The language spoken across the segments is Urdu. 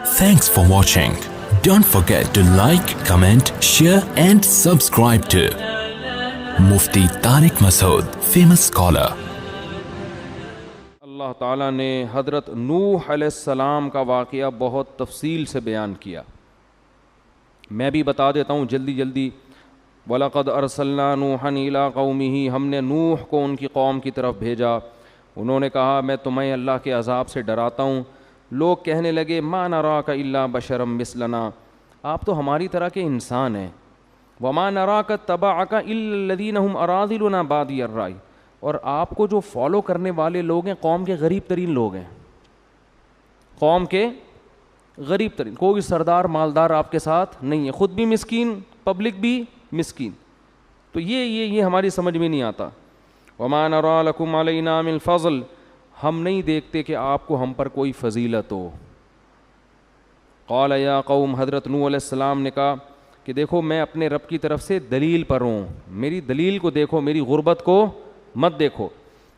Thanks for watching. Don't forget to like, comment, share and subscribe to Mufti Tariq Masood, famous scholar. اللہ تعالیٰ نے حضرت نوح علیہ السلام کا واقعہ بہت تفصیل سے بیان کیا. میں بھی بتا دیتا ہوں جلدی جلدی. وَلَقَدْ أَرْسَلْنَا نُوحًا إِلَىٰ قَوْمِهِ, ہم نے نوح کو ان کی قوم کی طرف بھیجا. انہوں نے کہا میں تمہیں اللہ کے عذاب سے ڈراتا ہوں. لوگ کہنے لگے مَا نَرَاكَ إِلَّا بَشَرًا مِثْلَنَا, آپ تو ہماری طرح کے انسان ہیں. وَمَا نَرَاكَ اتَّبَعَكَ إِلَّا الَّذِينَ هُمْ أَرَاذِلُنَا بَادِيَ الرَّأْيِ, اور آپ کو جو فالو کرنے والے لوگ ہیں قوم کے غریب ترین لوگ ہیں. قوم کے غریب ترین, کوئی سردار مالدار آپ کے ساتھ نہیں ہے, خود بھی مسکین, پبلک بھی مسکین. تو یہ ہماری سمجھ میں نہیں آتا. وَمَا نَرَىٰ لَكُمْ عَلَيْنَا مِنْ فَضْلٍ, ہم نہیں دیکھتے کہ آپ کو ہم پر کوئی فضیلت ہو. قال یا قوم, حضرت نوح علیہ السلام نے کہا کہ دیکھو میں اپنے رب کی طرف سے دلیل پر ہوں, میری دلیل کو دیکھو, میری غربت کو مت دیکھو.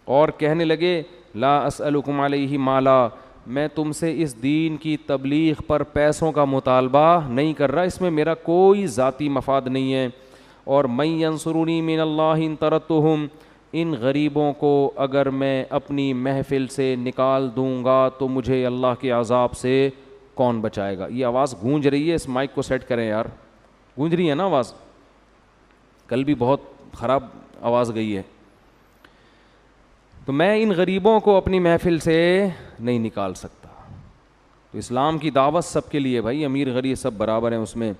اور کہنے لگے لا اسألکم علیہ مالا, میں تم سے اس دین کی تبلیغ پر پیسوں کا مطالبہ نہیں کر رہا, اس میں میرا کوئی ذاتی مفاد نہیں ہے. اور من ینصرنی من اللہ ان طردتہم, ان غریبوں کو اگر میں اپنی محفل سے نکال دوں گا تو مجھے اللہ کے عذاب سے کون بچائے گا. یہ آواز گونج رہی ہے, اس مائک کو سیٹ کریں یار, گونج رہی ہے نا آواز, کل بھی بہت خراب آواز گئی ہے. تو میں ان غریبوں کو اپنی محفل سے نہیں نکال سکتا. تو اسلام کی دعوت سب کے لیے بھائی, امیر غریب سب برابر ہیں اس میں.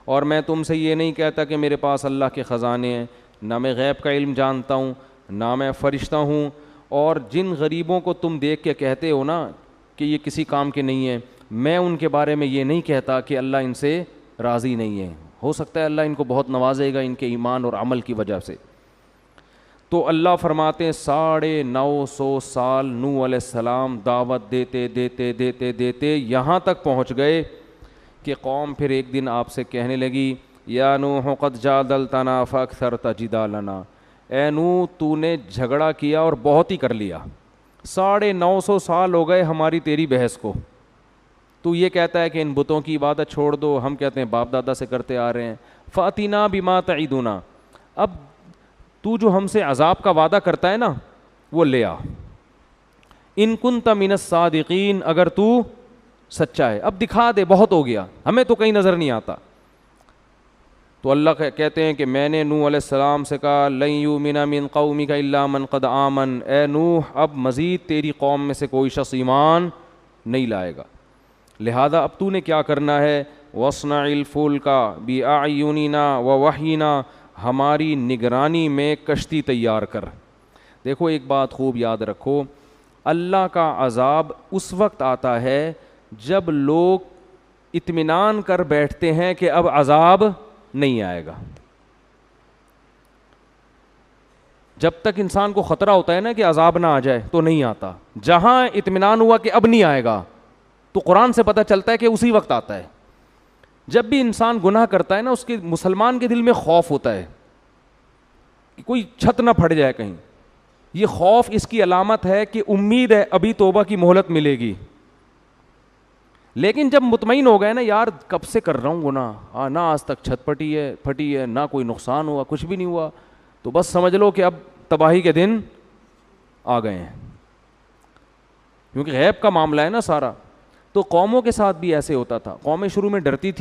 اور میں تم سے یہ نہیں کہتا کہ میرے پاس اللہ کے خزانے ہیں, نہ میں غیب کا علم جانتا ہوں, نہ میں فرشتہ ہوں. اور جن غریبوں کو تم دیکھ کے کہتے ہو نا کہ یہ کسی کام کے نہیں ہیں, میں ان کے بارے میں یہ نہیں کہتا کہ اللہ ان سے راضی نہیں ہے. ہو سکتا ہے اللہ ان کو بہت نوازے گا ان کے ایمان اور عمل کی وجہ سے. تو اللہ فرماتے ہیں 950 سال نوح علیہ السلام دعوت دیتے دیتے دیتے دیتے یہاں تک پہنچ گئے کہ قوم پھر ایک دن آپ سے کہنے لگی یا نوح قد جادلتنا فاکثرت جدالنا, اے نوح تو نے جھگڑا کیا اور بہت ہی کر لیا. 950 سال ہو گئے ہماری تیری بحث کو. تو یہ کہتا ہے کہ ان بتوں کی عبادت چھوڑ دو, ہم کہتے ہیں باپ دادا سے کرتے آ رہے ہیں. فاتنا بما تعیدنا, اب تو جو ہم سے عذاب کا وعدہ کرتا ہے نا وہ لے آ. ان کنت من الصادقین, اگر تو سچا ہے اب دکھا دے, بہت ہو گیا, ہمیں تو کہیں نظر نہیں آتا. تو اللہ کہتے ہیں کہ میں نے نوح علیہ السلام سے کہا لن یؤمن من قومک الا من قد آمن, اے نوح اب مزید تیری قوم میں سے کوئی شخص ایمان نہیں لائے گا, لہذا اب تو نے کیا کرنا ہے, واصنع الفلک بأعیننا ووحینا, ہماری نگرانی میں کشتی تیار کر. دیکھو ایک بات خوب یاد رکھو, اللہ کا عذاب اس وقت آتا ہے جب لوگ اطمینان کر بیٹھتے ہیں کہ اب عذاب نہیں آئے گا. جب تک انسان کو خطرہ ہوتا ہے نا کہ عذاب نہ آ جائے تو نہیں آتا. جہاں اطمینان ہوا کہ اب نہیں آئے گا تو قرآن سے پتہ چلتا ہے کہ اسی وقت آتا ہے. جب بھی انسان گناہ کرتا ہے نا اس کے مسلمان کے دل میں خوف ہوتا ہے کہ کوئی چھت نہ پھٹ جائے کہیں. یہ خوف اس کی علامت ہے کہ امید ہے ابھی توبہ کی مہلت ملے گی. لیکن جب مطمئن ہو گئے نا یار کب سے کر رہا ہوں گناہ, نہ آج تک چھت پھٹی ہے, نہ کوئی نقصان ہوا, کچھ بھی نہیں ہوا, تو بس سمجھ لو کہ اب تباہی کے دن آ گئے ہیں, کیونکہ غیب کا معاملہ ہے نا سارا. تو قوموں کے ساتھ بھی ایسے ہوتا تھا. قومیں شروع میں ڈرتی تھی